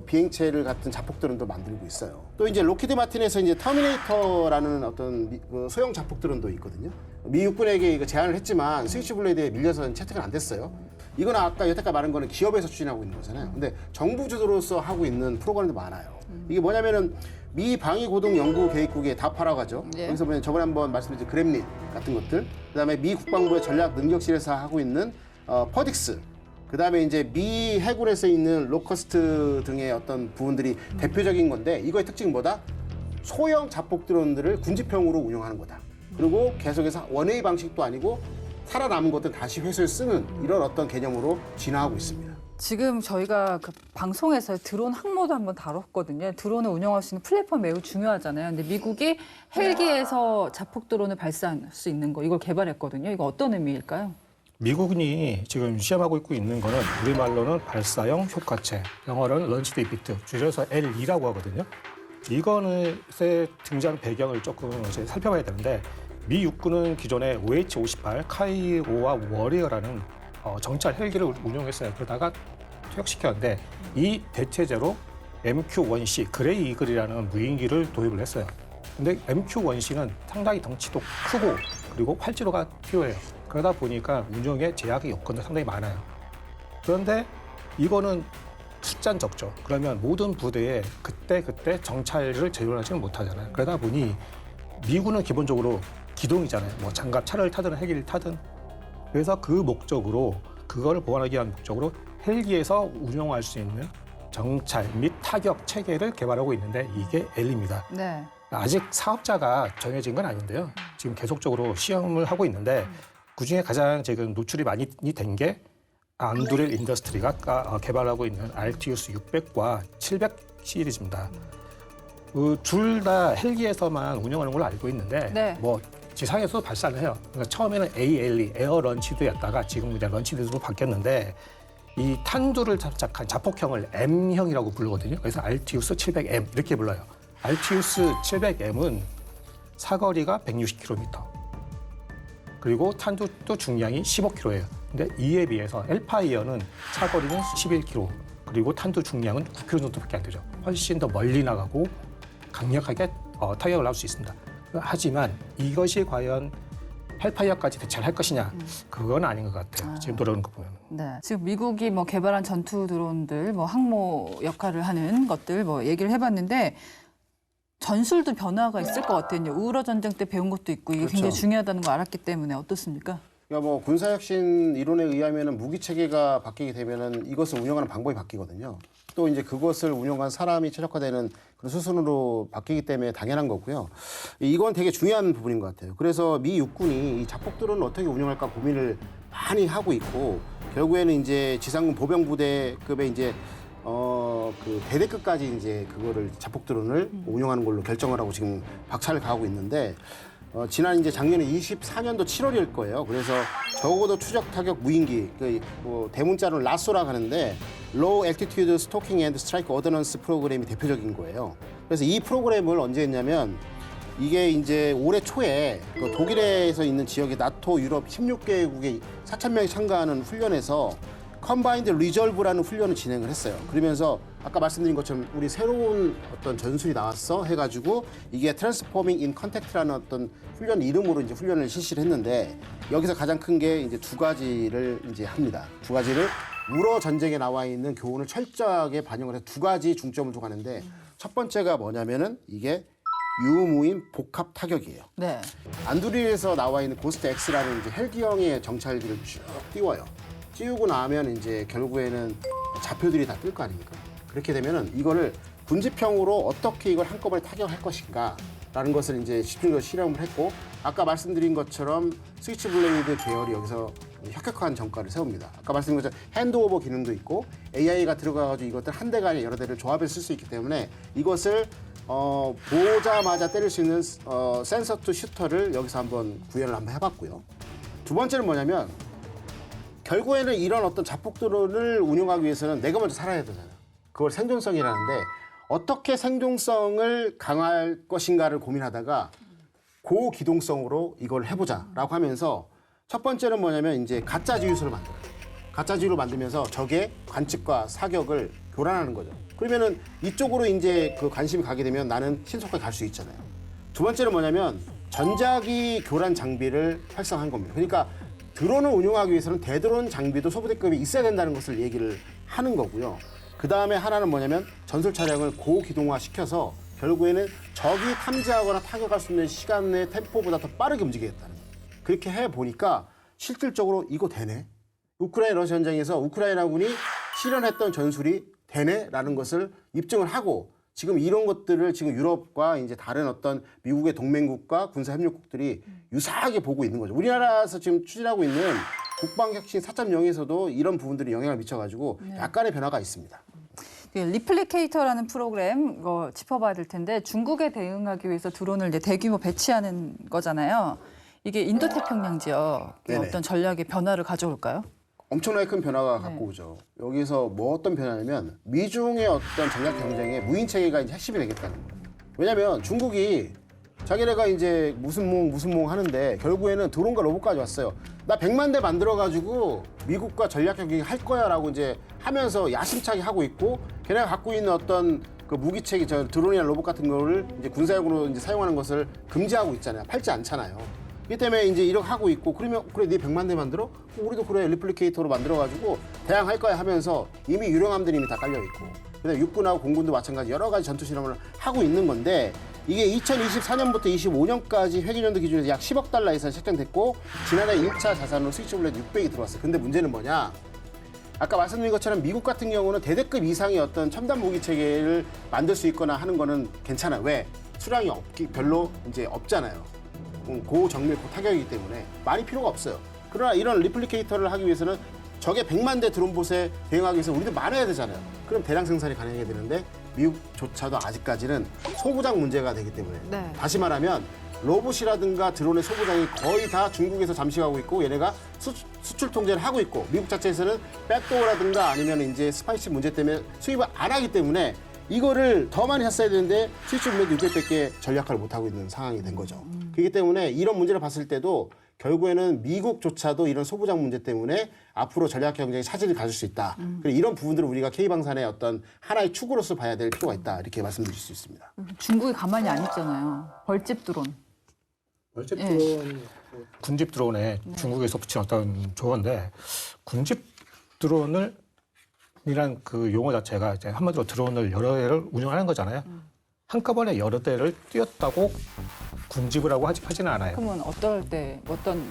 비행체를 같은 자폭 드론도 만들고 있어요. 또 이제 로키드 마틴에서 이제 터미네이터라는 어떤 소형 자폭 드론도 있거든요. 미 육군에게 이거 제안을 했지만 스위치 블레이드에 밀려서는 채택은 안 됐어요. 이건 아까 여태까지 말한 거는 기업에서 추진하고 있는 거잖아요. 근데 정부 주도로서 하고 있는 프로그램도 많아요. 이게 뭐냐면은 미 방위 고등 연구 계획국의 다파라고 하죠. 그래서 저번에 한번 말씀드린 그램릿 같은 것들, 그다음에 미 국방부의 전략 능력실에서 하고 있는 퍼딕스, 그다음에 이제 미 해군에서 있는 로커스트 등의 어떤 부분들이 대표적인 건데 이거의 특징은 뭐다? 소형 자폭 드론들을 군집형으로 운영하는 거다. 그리고 계속해서 원웨이 방식도 아니고 살아남은 것들 다시 회수해 쓰는 이런 어떤 개념으로 진화하고 있습니다. 지금 저희가 그 방송에서 드론 항모도 한번 다뤘거든요. 드론을 운영할 수 있는 플랫폼 매우 중요하잖아요. 근데 미국이 헬기에서 자폭 드론을 발사할 수 있는 거 이걸 개발했거든요. 이거 어떤 의미일까요? 미국이 지금 시험하고 있는 거는 우리말로는 발사형 효과체, 영어로는 런치드 이펙트, 줄여서 L2라고 하거든요. 이거는 등장 배경을 조금 이제 살펴봐야 되는데 미 육군은 기존에 OH-58 카이오와 워리어라는 정찰 헬기를 운용했어요. 그러다가 퇴역시켰는데 이 대체제로 MQ-1C 그레이 이글이라는 무인기를 도입을 했어요. 근데 MQ-1C는 상당히 덩치도 크고 그리고 활주로가 필요해요. 그러다 보니까 운용에 제약의 요건도 상당히 많아요. 그런데 이거는 숫자는 적죠. 그러면 모든 부대에 그때 정찰을 제공하지는 못하잖아요. 그러다 보니 미군은 기본적으로 기동이잖아요. 뭐 장갑 차를 타든 헬기를 타든. 그래서 그 목적으로 그거를 보완하기 위한 목적으로 헬기에서 운용할 수 있는 정찰 및 타격 체계를 개발하고 있는데 이게 L입니다. 네. 아직 사업자가 정해진 건 아닌데요. 지금 계속적으로 시험을 하고 있는데 그중에 가장 지금 노출이 많이 된 게 안드렐 인더스트리가 개발하고 있는 RTUS 600과 700 시리즈입니다. 둘 다 헬기에서만 운영하는 걸로 알고 있는데 네. 뭐 지상에서도 발사를 해요. 그러니까 처음에는 ALE, 에어 런치드였다가 지금 이제 런치드로 바뀌었는데 이 탄두를 장착한 자폭형을 M형이라고 부르거든요. 그래서 RTUS 700M 이렇게 불러요. RTUS 700M은 사거리가 160km. 그리고 탄두도 중량이 15kg예요. 근데 이에 비해서 엘파이어는 사거리는 11km, 그리고 탄두 중량은 9kg 정도밖에 안 되죠. 훨씬 더 멀리 나가고 강력하게 타격을 할 수 있습니다. 하지만 이것이 과연 헬파이어까지 대체를 할 것이냐? 그건 아닌 것 같아요. 지금 돌아오는 거 보면. 네. 지금 미국이 뭐 개발한 전투 드론들, 뭐 항모 역할을 하는 것들 뭐 얘기를 해봤는데 전술도 변화가 있을 것 같아요. 우러 전쟁 때 배운 것도 있고 이게 그렇죠. 굉장히 중요하다는 걸 알았기 때문에 어떻습니까? 그러니까 뭐 군사혁신 이론에 의하면은 무기 체계가 바뀌게 되면은 이것을 운영하는 방법이 바뀌거든요. 또 이제 그것을 운영한 사람이 최적화되는 그런 수순으로 바뀌기 때문에 당연한 거고요. 이건 되게 중요한 부분인 것 같아요. 그래서 미 육군이 이 자폭들은 어떻게 운영할까 고민을 많이 하고 있고 결국에는 이제 지상군 보병부대급의 이제 그 대대급까지 이제 그거를 자폭 드론을 운영하는 걸로 결정을 하고 지금 박차를 가하고 있는데 지난 이제 작년에 24년도 7월일 거예요. 그래서 적어도 추적 타격 무인기 뭐 대문자로는 라쏘라고 하는데 Low Altitude Stalking and Strike Ordnance 프로그램이 대표적인 거예요. 그래서 이 프로그램을 언제 했냐면 이게 이제 올해 초에 그 독일에서 있는 지역의 나토 유럽 16개국의 4,000명이 참가하는 훈련에서 컴바인드 리졸브라는 훈련을 진행을 했어요. 그러면서 아까 말씀드린 것처럼 우리 새로운 어떤 전술이 나왔어 해가지고 이게 트랜스포밍 인 컨택트라는 어떤 훈련 이름으로 이제 훈련을 실시를 했는데 여기서 가장 큰 게 이제 두 가지를 이제 합니다. 두 가지를 우러 전쟁에 나와 있는 교훈을 철저하게 반영을 해서 두 가지 중점을 두고 하는데 첫 번째가 뭐냐면은 이게 유무인 복합 타격이에요. 네. 안드릴에서 나와 있는 고스트 X라는 이제 헬기형의 정찰기를 쭉 띄워요. 띄우고 나면 이제 결국에는 좌표들이 다 뜰 거 아닙니까? 그렇게 되면은 이거를 군집형으로 어떻게 이걸 한꺼번에 타격할 것인가라는 것을 이제 집중적으로 실험을 했고 아까 말씀드린 것처럼 스위치 블레이드 계열이 여기서 혁혁한 전과를 세웁니다. 아까 말씀드린 것처럼 핸드오버 기능도 있고 AI가 들어가가지고 이것들 한 대가 아니라 여러 대를 조합해 쓸 수 있기 때문에 이것을 보자마자 때릴 수 있는 센서 투 슈터를 여기서 한번 구현을 한번 해봤고요. 두 번째는 뭐냐면 결국에는 이런 어떤 자폭 드론을 운영하기 위해서는 내가 먼저 살아야 되잖아요. 그걸 생존성이라는데 어떻게 생존성을 강화할 것인가를 고민하다가 고기동성으로 이걸 해보자라고 하면서 첫 번째는 뭐냐면 이제 가짜 지휘소를 만들어요. 가짜 지휘를 만들면서 적의 관측과 사격을 교란하는 거죠. 그러면은 이쪽으로 이제 그 관심이 가게 되면 나는 신속하게 갈 수 있잖아요. 두 번째는 뭐냐면 전자기 교란 장비를 활성화한 겁니다. 그러니까 드론을 운용하기 위해서는 대드론 장비도 소부대급이 있어야 된다는 것을 얘기를 하는 거고요. 그 다음에 하나는 뭐냐면 전술 차량을 고기동화 시켜서 결국에는 적이 탐지하거나 타격할 수 있는 시간의 템포보다 더 빠르게 움직이겠다는 거예요. 그렇게 해보니까 실질적으로 이거 되네. 우크라이나 러시아 전쟁에서 우크라이나군이 실현했던 전술이 되네라는 것을 입증을 하고 지금 이런 것들을 지금 유럽과 이제 다른 어떤 미국의 동맹국과 군사협력국들이 유사하게 보고 있는 거죠. 우리나라에서 지금 추진하고 있는 국방혁신 4.0에서도 이런 부분들이 영향을 미쳐가지고 약간의 변화가 있습니다. 리플리케이터라는 프로그램 이거 짚어봐야 될 텐데 중국에 대응하기 위해서 드론을 이제 대규모 배치하는 거잖아요. 이게 인도태평양 지역의 네네. 어떤 전략의 변화를 가져올까요? 엄청나게 큰 변화가 갖고 오죠. 여기서 뭐 어떤 변화냐면 미중의 어떤 전략 경쟁에 무인 체계가 이제 핵심이 되겠다는 거예요. 왜냐하면 중국이 자기네가 이제 무슨 몽 하는데 결국에는 드론과 로봇까지 왔어요. 나 100만 대 만들어가지고 미국과 전략 경쟁 할 거야라고 이제 하면서 야심차게 하고 있고 걔네가 갖고 있는 어떤 그 무기체계 저 드론이나 로봇 같은 거를 이제 군사용으로 이제 사용하는 것을 금지하고 있잖아요. 팔지 않잖아요. 이 때문에 이제 이렇게 하고 있고 그러면 그래 네 100만 대 만들어? 우리도 그래 리플리케이터로 만들어가지고 대항할 거야 하면서 이미 유령함들이 이미 다 깔려 있고 그다음에 육군하고 공군도 마찬가지 여러 가지 전투 실험을 하고 있는 건데 이게 2024년부터 25년까지 회계연도 기준에서 약 10억 달러 이상 책정됐고 지난해 1차 자산으로 스위치 블레드 600이 들어왔어요. 근데 문제는 뭐냐? 아까 말씀드린 것처럼 미국 같은 경우는 대대급 이상의 어떤 첨단 무기 체계를 만들 수 있거나 하는 거는 괜찮아요. 왜? 수량이 별로 이제 없잖아요. 고정밀 고타격이기 때문에 많이 필요가 없어요. 그러나 이런 리플리케이터를 하기 위해서는 적의 100만 대 드론봇에 대응하기 위해서 우리도 많아야 되잖아요. 그럼 대량 생산이 가능해야 되는데 미국조차도 아직까지는 소부장 문제가 되기 때문에 네. 다시 말하면 로봇이라든가 드론의 소부장이 거의 다 중국에서 잠식하고 있고 얘네가 수출 통제를 하고 있고 미국 자체에서는 백도어라든가 아니면 이제 스파이시 문제 때문에 수입을 안 하기 때문에 이거를 더 많이 샀어야 되는데 스위치 블레드 600밖에 전략화를 못하고 있는 상황이 된 거죠. 그렇기 때문에 이런 문제를 봤을 때도 결국에는 미국조차도 이런 소부장 문제 때문에 앞으로 전략 경쟁에 차질을 가질 수 있다. 그리고 이런 부분들을 우리가 K방산의 어떤 하나의 축으로서 봐야 될 필요가 있다. 이렇게 말씀드릴 수 있습니다. 중국이 가만히 안 있잖아요. 벌집 드론. 벌집 드론, 군집 드론에 중국에서 붙인 어떤 조언인데 군집 드론을 이란 그 용어 자체가 이제 한마디로 드론을 여러 대를 운영하는 거잖아요. 한꺼번에 여러 대를 띄웠다고 군집을 하고 하지는 않아요. 그러면 어떨 때 어떤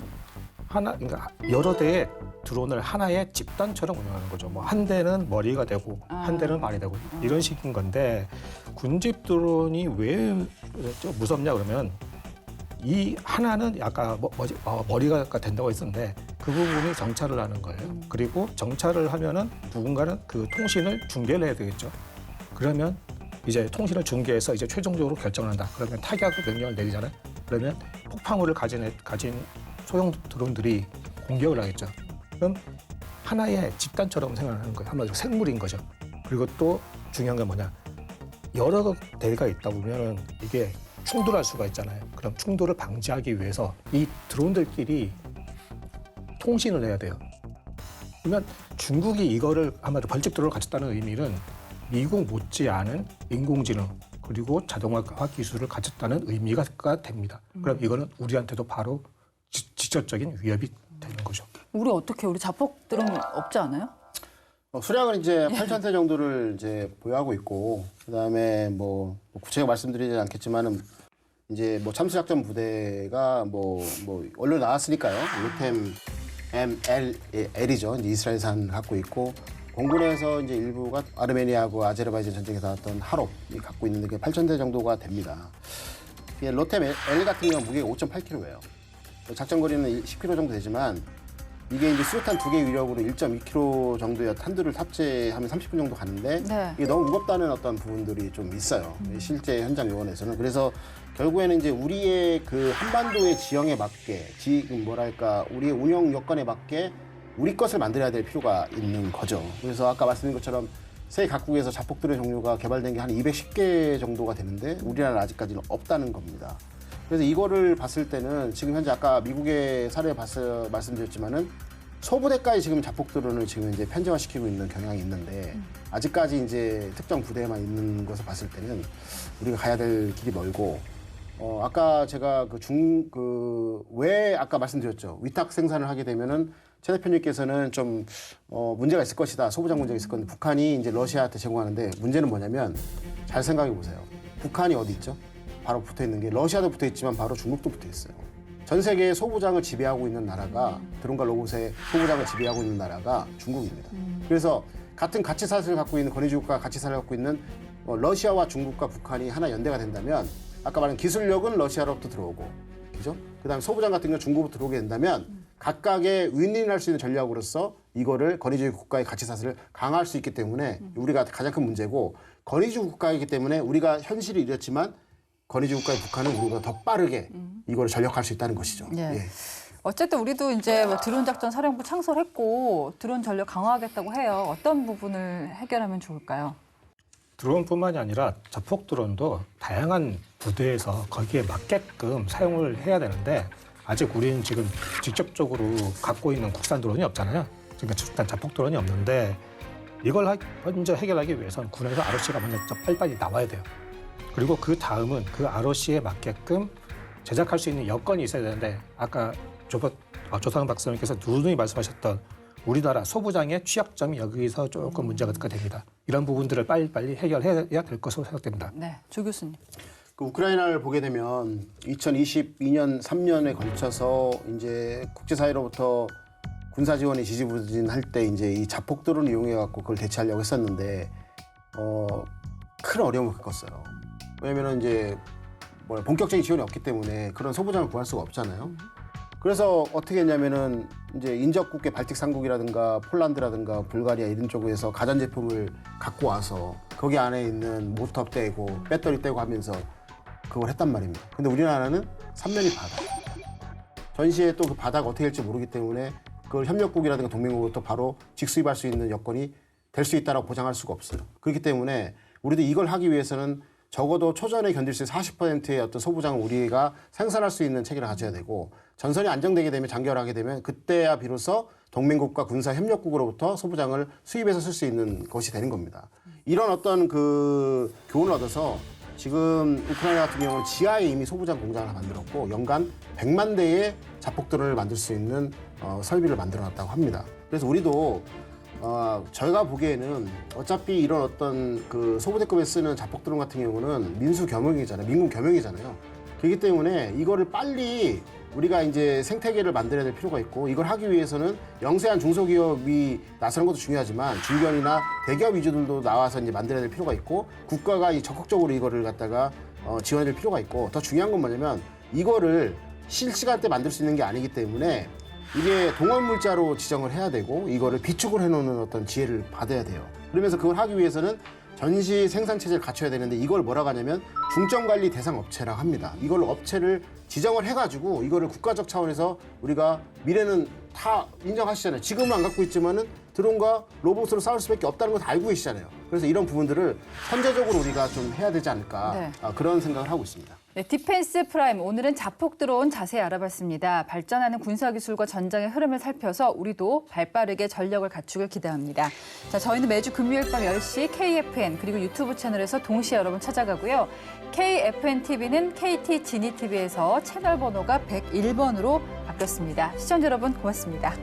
그러니까 여러 대의 드론을 하나의 집단처럼 운영하는 거죠. 뭐 한 대는 머리가 되고 한 대는 발이 되고 이런 식인 건데 군집 드론이 왜 무섭냐 그러면 이 하나는 아까 머리가 된다고 했었는데 그 부분이 정찰을 하는 거예요. 그리고 정찰을 하면은 누군가는 그 통신을 중계를 해야 되겠죠. 그러면 이제 통신을 중계해서 이제 최종적으로 결정을 한다. 그러면 타격 명령을 내리잖아요. 그러면 폭파물을 가진 소형 드론들이 공격을 하겠죠. 그럼 하나의 집단처럼 생각하는 거예요. 한마디로 생물인 거죠. 그리고 또 중요한 건 뭐냐. 여러 대가 있다 보면은 이게 충돌할 수가 있잖아요. 그럼 충돌을 방지하기 위해서 이 드론들끼리 통신을 해야 돼요. 그러면 중국이 이거를 아마도 벌집 드론을 가졌다는 의미는 미국 못지않은 인공지능 그리고 자동화 기술을 가졌다는 의미가 됩니다. 그럼 이거는 우리한테도 바로 직접적인 위협이 되는 거죠. 우리 자폭 드론 없지 않아요? 수량은 이제 8,000대 정도를 이제 보유하고 있고, 그다음에 뭐 구체적으로 말씀드리지 않겠지만은 이제 뭐 참수작전 부대가 뭐 언론 나왔으니까요. 루템 MLL이죠. 이제 이스라엘산 갖고 있고, 공군에서 이제 일부가 아르메니아하고 아제르바이잔 전쟁에서 나왔던 하롭이 갖고 있는 게 8,000대 정도가 됩니다. 이게 로템 L 같은 경우는 무게가 5.8kg예요. 작전 거리는 10km 정도 되지만 이게 이제 수류탄 2개 위력으로 1.2kg 정도의 탄두를 탑재하면 30분 정도 가는데 네. 이게 너무 무겁다는 어떤 부분들이 좀 있어요. 실제 현장 요원에서는. 그래서 결국에는 이제 우리의 그 한반도의 지형에 맞게 지금 뭐랄까 우리의 운영 여건에 맞게 우리 것을 만들어야 될 필요가 있는 거죠. 그래서 아까 말씀드린 것처럼 세계 각국에서 자폭드론 종류가 개발된 게 한 210개 정도가 되는데 우리나라는 아직까지는 없다는 겁니다. 그래서 이거를 봤을 때는 지금 현재 아까 미국의 사례 말씀드렸지만은 소부대까지 지금 자폭드론을 지금 이제 편제화시키고 있는 경향이 있는데 아직까지 이제 특정 부대에만 있는 것을 봤을 때는 우리가 가야 될 길이 멀고 아까 제가 왜 아까 말씀드렸죠. 위탁 생산을 하게 되면은 최 대표님께서는 좀 문제가 있을 것이다. 소부장 문제가 있을 건데 북한이 이제 러시아한테 제공하는데 문제는 뭐냐면 잘 생각해 보세요. 북한이 어디 있죠? 바로 붙어 있는 게 러시아도 붙어 있지만 바로 중국도 붙어 있어요. 전 세계의 소부장을 지배하고 있는 나라가 드론과 로봇의 소부장을 지배하고 있는 나라가 중국입니다. 그래서 같은 가치사슬을 갖고 있는 권위주국가 가치사슬을 갖고 있는 러시아와 중국과 북한이 하나 연대가 된다면 아까 말한 기술력은 러시아로부터 들어오고 그죠? 그다음에 소부장 같은 경우 중국부터 들어오게 된다면 각각의 윈윈할 수 있는 전략으로서 이거를 권위주의 국가의 가치사슬을 강화할 수 있기 때문에 우리가 가장 큰 문제고 권위주의 국가이기 때문에 우리가 현실이 이렇지만 권위주의 국가의 북한은 우리가 더 빠르게 이걸 전력할 수 있다는 것이죠. 예. 예. 어쨌든 우리도 이제 뭐 드론 작전 사령부 창설했고 드론 전력 강화하겠다고 해요. 어떤 부분을 해결하면 좋을까요? 드론뿐만이 아니라 자폭 드론도 다양한 부대에서 거기에 맞게끔 사용을 해야 되는데 아직 우리는 지금 직접적으로 갖고 있는 국산 드론이 없잖아요. 그러니까 일단 자폭 드론이 없는데 이걸 먼저 해결하기 위해서는 군에서 ROC가 먼저 빨리빨리 나와야 돼요. 그리고 그 다음은 그 ROC에 맞게끔 제작할 수 있는 여건이 있어야 되는데 아까 조상훈 박사님께서 누누이 말씀하셨던 우리나라 소부장의 취약점이 여기서 조금 문제가 됩니다. 이런 부분들을 빨리빨리 해결해야 될 것으로 생각됩니다. 네, 조 교수님. 그 우크라이나를 보게 되면 2022년 3년에 걸쳐서 이제 국제사회로부터 군사 지원이 지지부진할 때 이제 이 자폭 드론을 이용해 갖고 그걸 대체하려고 했었는데 큰 어려움을 겪었어요. 왜냐면은 이제 본격적인 지원이 없기 때문에 그런 소부장을 구할 수가 없잖아요. 그래서 어떻게 했냐면은 이제 인접국계 발틱 3국이라든가 폴란드라든가 불가리아 이런 쪽에서 가전제품을 갖고 와서 거기 안에 있는 모터 떼고 배터리 떼고 하면서 그걸 했단 말입니다. 근데 우리나라는 삼면이 바다. 전시에 또 그 바다가 어떻게 될지 모르기 때문에 그걸 협력국이라든가 동맹국으로부터 바로 직수입할 수 있는 여건이 될 수 있다라고 보장할 수가 없어요. 그렇기 때문에 우리도 이걸 하기 위해서는 적어도 초전에 견딜 수 있는 40%의 어떤 소부장을 우리가 생산할 수 있는 체계를 가져야 되고 전선이 안정되게 되면 장기화하게 되면 그때야 비로소 동맹국과 군사 협력국으로부터 소부장을 수입해서 쓸 수 있는 것이 되는 겁니다. 이런 어떤 그 교훈을 얻어서 지금 우크라이나 같은 경우는 지하에 이미 소부장 공장을 만들었고 연간 100만 대의 자폭 드론을 만들 수 있는 설비를 만들어놨다고 합니다. 그래서 우리도 저희가 보기에는 어차피 이런 어떤 그 소부대급에 쓰는 자폭 드론 같은 경우는 민수 겸용이잖아요. 민군 겸용이잖아요. 그렇기 때문에 이거를 빨리 우리가 이제 생태계를 만들어야 될 필요가 있고 이걸 하기 위해서는 영세한 중소기업이 나서는 것도 중요하지만 중견이나 대기업 위주들도 나와서 이제 만들어야 될 필요가 있고 국가가 적극적으로 이거를 갖다가 지원해야 될 필요가 있고 더 중요한 건 뭐냐면 이거를 실시간때 만들 수 있는 게 아니기 때문에 이게 동원물자로 지정을 해야 되고 이거를 비축을 해놓는 어떤 지혜를 받아야 돼요. 그러면서 그걸 하기 위해서는 전시 생산 체제를 갖춰야 되는데 이걸 뭐라고 하냐면 중점관리 대상 업체라고 합니다. 이걸 업체를 지정을 해가지고 이거를 국가적 차원에서 우리가 미래는 다 인정하시잖아요. 지금은 안 갖고 있지만은 드론과 로봇으로 싸울 수밖에 없다는 걸 다 알고 계시잖아요. 그래서 이런 부분들을 선제적으로 우리가 좀 해야 되지 않을까 네. 그런 생각을 하고 있습니다. 네, 디펜스 프라임 오늘은 자폭 드론 자세히 알아봤습니다. 발전하는 군사기술과 전장의 흐름을 살펴서 우리도 발빠르게 전력을 갖추길 기대합니다. 자, 저희는 매주 금요일 밤 10시 KFN 그리고 유튜브 채널에서 동시에 여러분 찾아가고요. KFN-TV는 KT 지니TV에서 채널 번호가 101번으로 바뀌었습니다. 시청자 여러분 고맙습니다.